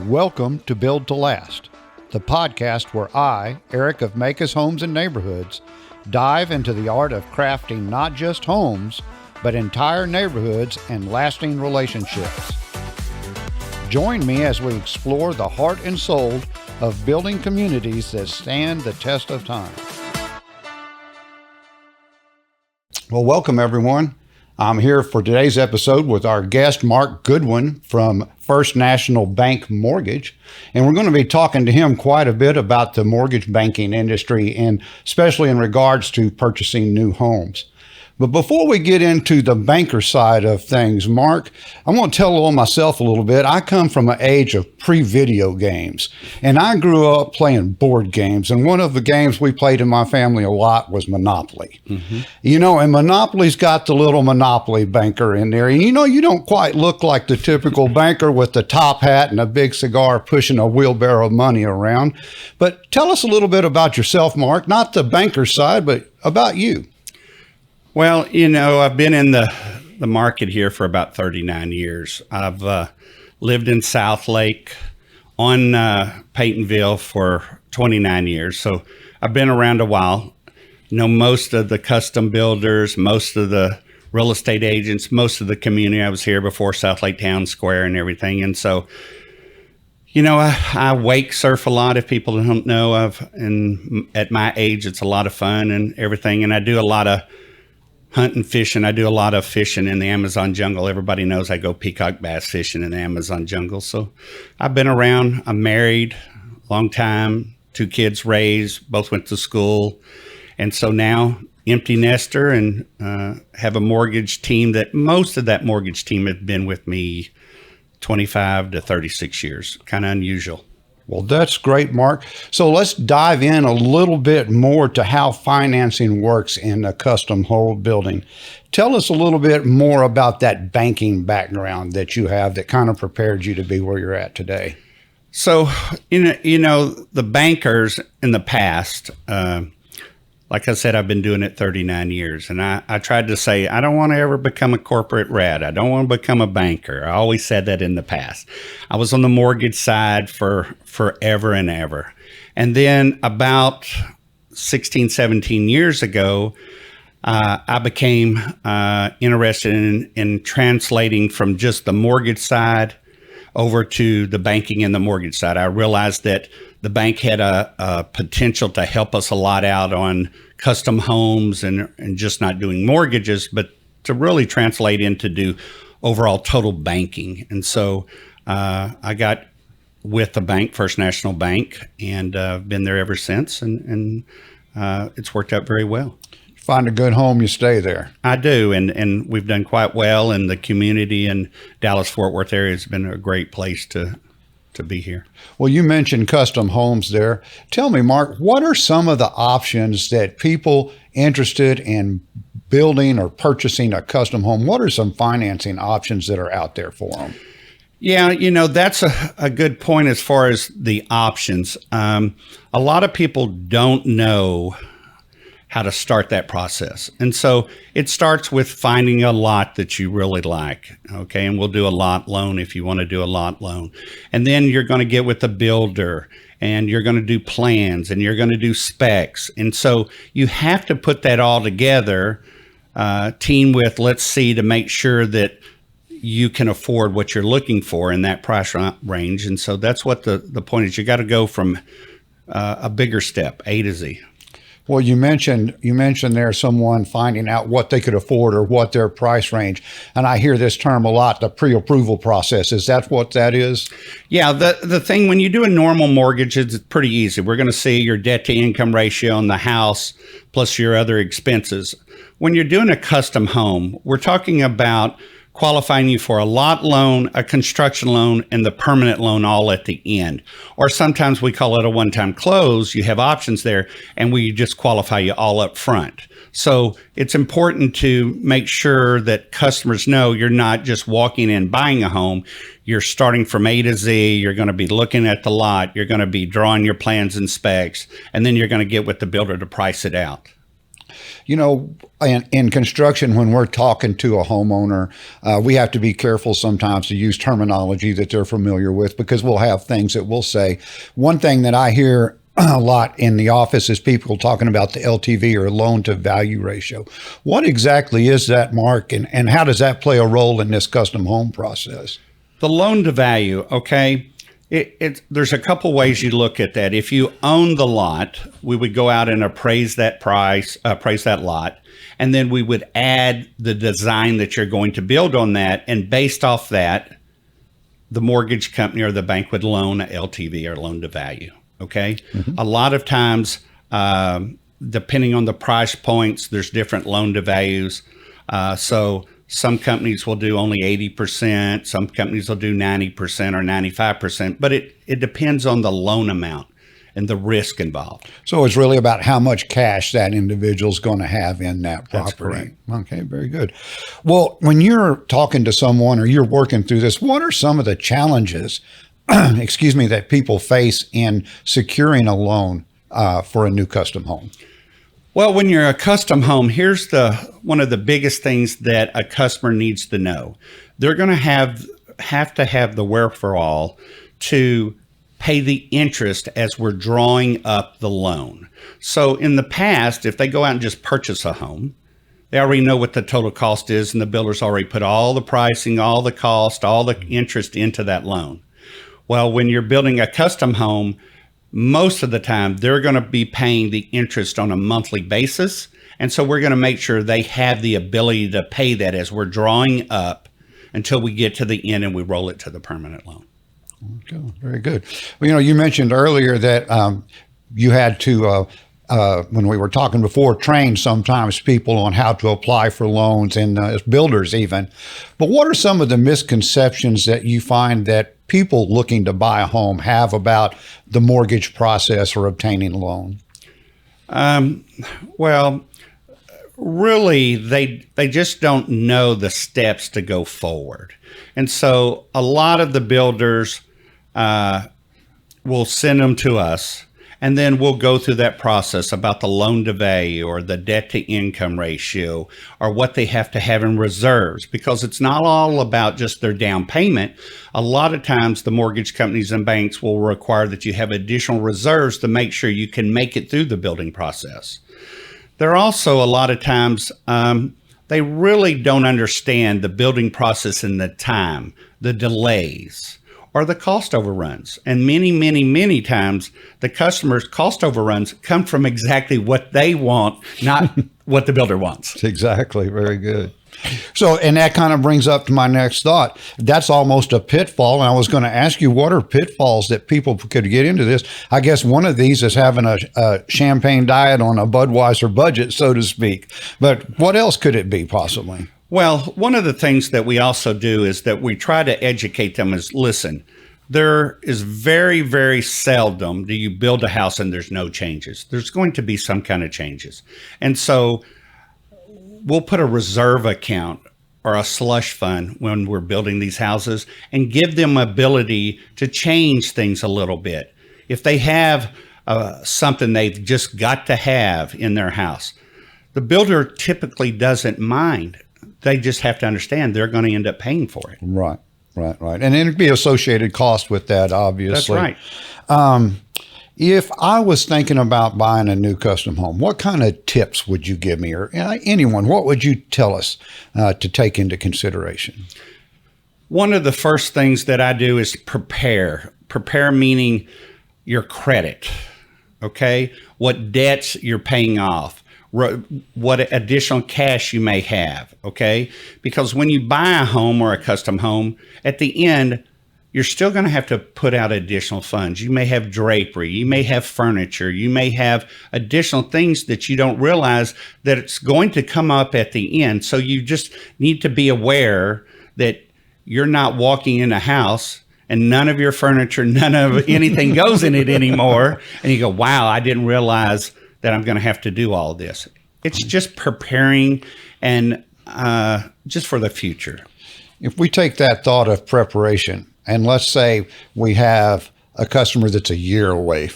Welcome to Build to Last, the podcast where I, Eric of Maykus Homes and Neighborhoods, dive into the art of crafting not just homes, but entire neighborhoods and lasting relationships. Join me as we explore the heart and soul of building communities that stand the test of time. Well, welcome everyone. I'm here for today's episode with our guest, Mark Goodwin from First National Bank Mortgage. And we're going to be talking to him quite a bit about the mortgage banking industry and especially in regards to purchasing new homes. But before we get into the banker side of things, Mark, I'm going to tell on myself a little bit. I come from an age of pre-video games, and I grew up playing board games. And one of the games we played in my family a lot was Monopoly. Mm-hmm. You know, and Monopoly's got the little Monopoly banker in there. And you know, you don't quite look like the typical banker with the top hat and a big cigar pushing a wheelbarrow of money around. But tell us a little bit about yourself, Mark, not the banker side, but about you. Well, you know, I've been in the market here for about 39 years. I've lived in Southlake on Paytonville for 29 years. So I've been around a while. Know most of the custom builders, most of the real estate agents, most of the community. I was here before Southlake Town Square and everything. And so, you know, I wake surf a lot. If people don't know, at my age, it's a lot of fun and everything. And I do a lot of hunting, fishing. I do a lot of fishing in the Amazon jungle. Everybody knows I go peacock bass fishing in the Amazon jungle. So I've been around. I'm married, long time, 2 kids raised, both went to school. And so now empty nester and have a mortgage team that most of that mortgage team have been with me 25 to 36 years. Kind of unusual. Well, that's great, Mark. So let's dive in a little bit more to how financing works in a custom home building. Tell us a little bit more about that banking background that you have that kind of prepared you to be where you're at today. So, you know, the bankers in the past, like I said, I've been doing it 39 years. And I tried to say, I don't want to ever become a corporate rat. I don't want to become a banker. I always said that in the past. I was on the mortgage side for forever and ever. And then about 16, 17 years ago, I became interested in translating from just the mortgage side over to the banking and the mortgage side. I realized that the bank had a potential to help us a lot out on custom homes and just not doing mortgages, but to really translate into do overall total banking. And so I got with the bank, First National Bank, and been there ever since. And it's worked out very well. Find a good home, you stay there. I do, and we've done quite well, and the community in Dallas-Fort Worth area has been a great place to be here. Well, you mentioned custom homes there. Tell me, Mark, what are some of the options that people interested in building or purchasing a custom home, what are some financing options that are out there for them? Yeah, you know, that's a good point as far as the options. A lot of people don't know how to start that process. And so it starts with finding a lot that you really like. Okay. And we'll do a lot loan if you want to do a lot loan. And then you're going to get with the builder and you're going to do plans and you're going to do specs. And so you have to put that all together, team with, let's see, to make sure that you can afford what you're looking for in that price range. And so that's what the point is. You got to go from a bigger step, A to Z. Well, you mentioned there someone finding out what they could afford or what their price range. And I hear this term a lot, the pre-approval process. Is that what that is? Yeah, the thing when you do a normal mortgage, it's pretty easy. We're going to see your debt to income ratio on the house plus your other expenses. When you're doing a custom home, we're talking about qualifying you for a lot loan, a construction loan, and the permanent loan all at the end. Or sometimes we call it a one-time close. You have options there, and we just qualify you all up front. So it's important to make sure that customers know you're not just walking in buying a home. You're starting from A to Z. You're going to be looking at the lot. You're going to be drawing your plans and specs, and then you're going to get with the builder to price it out. In construction, when we're talking to a homeowner, we have to be careful sometimes to use terminology that they're familiar with, because we'll have things that we'll say. One thing that I hear a lot in the office is people talking about the LTV, or loan to value ratio. What exactly is that, Mark, and how does that play a role in this custom home process? The loan to value, okay, there's a couple ways you look at that. If you own the lot, we would go out and appraise that lot, and then we would add the design that you're going to build on that, and based off that, the mortgage company or the bank would loan a LTV, or loan to value. Okay. Mm-hmm. A lot of times, depending on the price points, there's different loan to values. So some companies will do only 80%. Some companies will do 90% or 95%, but it depends on the loan amount and the risk involved. So it's really about how much cash that individual's going to have in that property. That's correct. Okay, very good. Well, when you're talking to someone or you're working through this, what are some of the challenges that people face in securing a loan for a new custom home? Well, when you're a custom home, here's one of the biggest things that a customer needs to know. They're going to have to have the wherewithal to pay the interest as we're drawing up the loan. So in the past, if they go out and just purchase a home, they already know what the total cost is, and the builder's already put all the pricing, all the cost, all the interest into that loan. Well, when you're building a custom home, most of the time they're going to be paying the interest on a monthly basis. And so we're going to make sure they have the ability to pay that as we're drawing up until we get to the end and we roll it to the permanent loan. Okay, very good. Well, you mentioned earlier that you had to, when we were talking before, train sometimes people on how to apply for loans, and as builders even. But what are some of the misconceptions that you find that people looking to buy a home have about the mortgage process or obtaining a loan? Well, really, they just don't know the steps to go forward. And so a lot of the builders will send them to us, and then we'll go through that process about the loan to value or the debt to income ratio, or what they have to have in reserves, because it's not all about just their down payment. A lot of times the mortgage companies and banks will require that you have additional reserves to make sure you can make it through the building process. There are also a lot of times they really don't understand the building process and the time, the delays, or the cost overruns. And many, many, many times the customer's cost overruns come from exactly what they want, not what the builder wants. Exactly. Very good. So, and that kind of brings up to my next thought. That's almost a pitfall. And I was going to ask you, what are pitfalls that people could get into this? I guess one of these is having a champagne diet on a Budweiser budget, so to speak. But what else could it be possibly? Well, one of the things that we also do is that we try to educate them is, listen, there is very, very seldom do you build a house and there's no changes. There's going to be some kind of changes. And so we'll put a reserve account or a slush fund when we're building these houses and give them ability to change things a little bit. If they have something they've just got to have in their house, the builder typically doesn't mind. They just have to understand they're going to end up paying for it. Right. And it'd be associated cost with that, obviously. That's right. If I was thinking about buying a new custom home, what kind of tips would you give me, or anyone, what would you tell us to take into consideration? One of the first things that I do is prepare. Prepare meaning your credit, okay? What debts you're paying off, what additional cash you may have, okay? Because when you buy a home or a custom home, at the end, you're still going to have to put out additional funds. You may have drapery, you may have furniture, you may have additional things that you don't realize that it's going to come up at the end. So you just need to be aware that you're not walking in a house and none of your furniture, none of anything goes in it anymore. And you go, wow, I didn't realize that I'm going to have to do all of this. It's just preparing and just for the future. If we take that thought of preparation, and let's say we have a customer that's a year away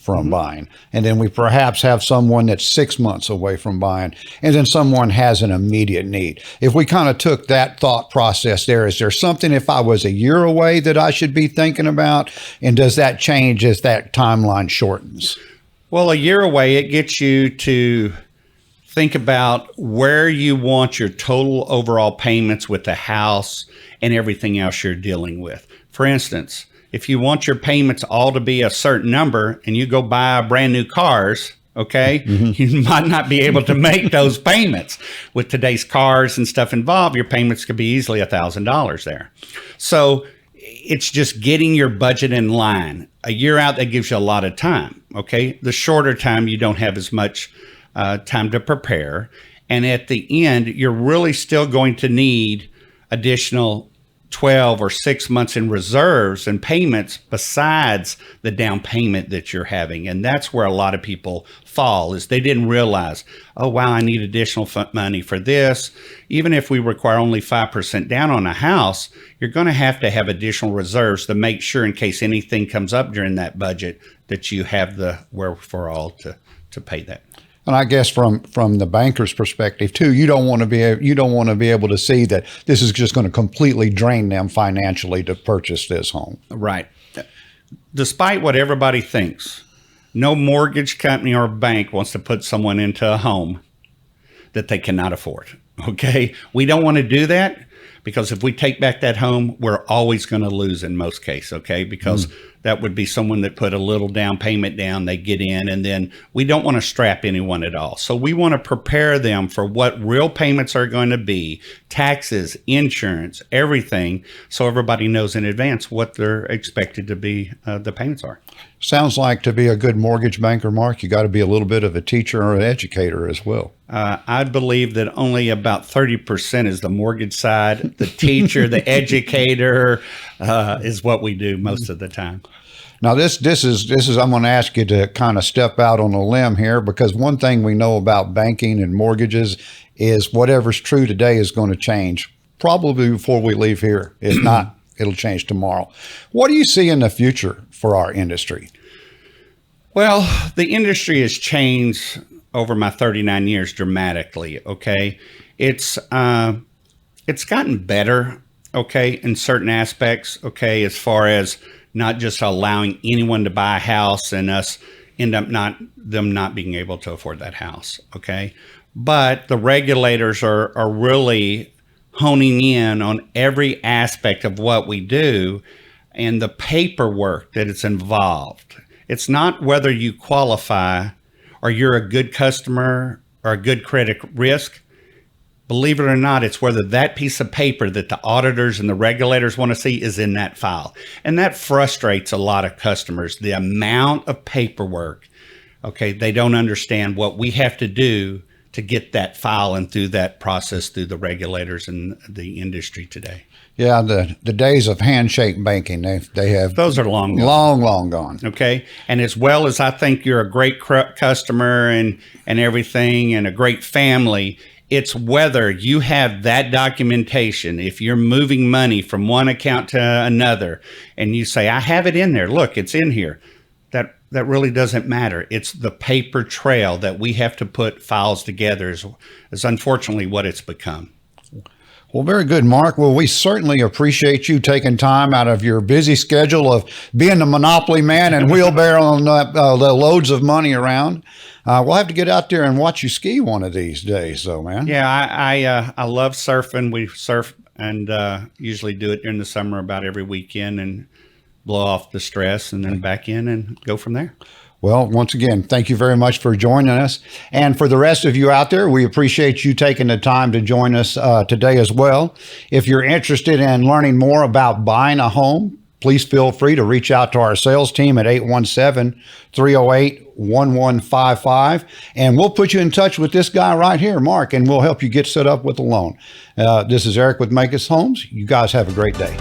from buying. And then we perhaps have someone that's 6 months away from buying. And then someone has an immediate need. If we kind of took that thought process there, is there something if I was a year away that I should be thinking about? And does that change as that timeline shortens? Well, a year away, it gets you to think about where you want your total overall payments with the house and everything else you're dealing with. For instance, if you want your payments all to be a certain number and you go buy brand new cars, okay, you might not be able to make those payments. With today's cars and stuff involved, your payments could be easily $1,000 there. So it's just getting your budget in line. A year out, that gives you a lot of time, okay? The shorter time, you don't have as much time to prepare. And at the end, you're really still going to need additional 12 or 6 months in reserves and payments besides the down payment that you're having. And that's where a lot of people fall, is they didn't realize, oh, wow, I need additional money for this. Even if we require only 5% down on a house, you're going to have additional reserves to make sure in case anything comes up during that budget that you have the wherewithal to pay that. And I guess from the banker's perspective too, you don't want to be able to see that this is just going to completely drain them financially to purchase this home. Right. Despite what everybody thinks, no mortgage company or bank wants to put someone into a home that they cannot afford. Okay. We don't want to do that because if we take back that home, we're always going to lose in most cases. Okay. Because that would be someone that put a little down payment down, they get in, and then we don't want to strap anyone at all. So we want to prepare them for what real payments are going to be, taxes, insurance, everything, so everybody knows in advance what they're expected to be, the payments are. Sounds like to be a good mortgage banker, Mark, you got to be a little bit of a teacher or an educator as well. I believe that only about 30% is the mortgage side. The teacher, the educator is what we do most of the time. Now, this is I'm going to ask you to kind of step out on a limb here, because one thing we know about banking and mortgages is whatever's true today is going to change probably before we leave here. If not, it'll change tomorrow. What do you see in the future for our industry? Well, the industry has changed over my 39 years dramatically. Okay. It's gotten better. Okay. In certain aspects. Okay. As far as not just allowing anyone to buy a house and us end up not being able to afford that house. Okay. But the regulators are really honing in on every aspect of what we do and the paperwork that is involved. It's not whether you qualify or you're a good customer or a good credit risk. Believe it or not, it's whether that piece of paper that the auditors and the regulators want to see is in that file. And that frustrates a lot of customers, the amount of paperwork. Okay, they don't understand what we have to do to get that file and through that process through the regulators and the industry today. Yeah, the days of handshake banking, they have those are long gone. Okay, and as well as I think you're a great customer and everything and a great family, it's whether you have that documentation. If you're moving money from one account to another and you say, I have it in there, look, it's in here. That really doesn't matter. It's the paper trail that we have to put files together is unfortunately what it's become. Well, very good, Mark. Well, we certainly appreciate you taking time out of your busy schedule of being the monopoly man and wheelbarrowing the loads of money around. We'll have to get out there and watch you ski one of these days, though, man. Yeah, I love surfing. We surf and usually do it during the summer about every weekend and blow off the stress and then back in and go from there. Well, once again, thank you very much for joining us. And for the rest of you out there, we appreciate you taking the time to join us today as well. If you're interested in learning more about buying a home, please feel free to reach out to our sales team at 817-308-1155. And we'll put you in touch with this guy right here, Mark, and we'll help you get set up with a loan. This is Eric with Maykus Homes. You guys have a great day.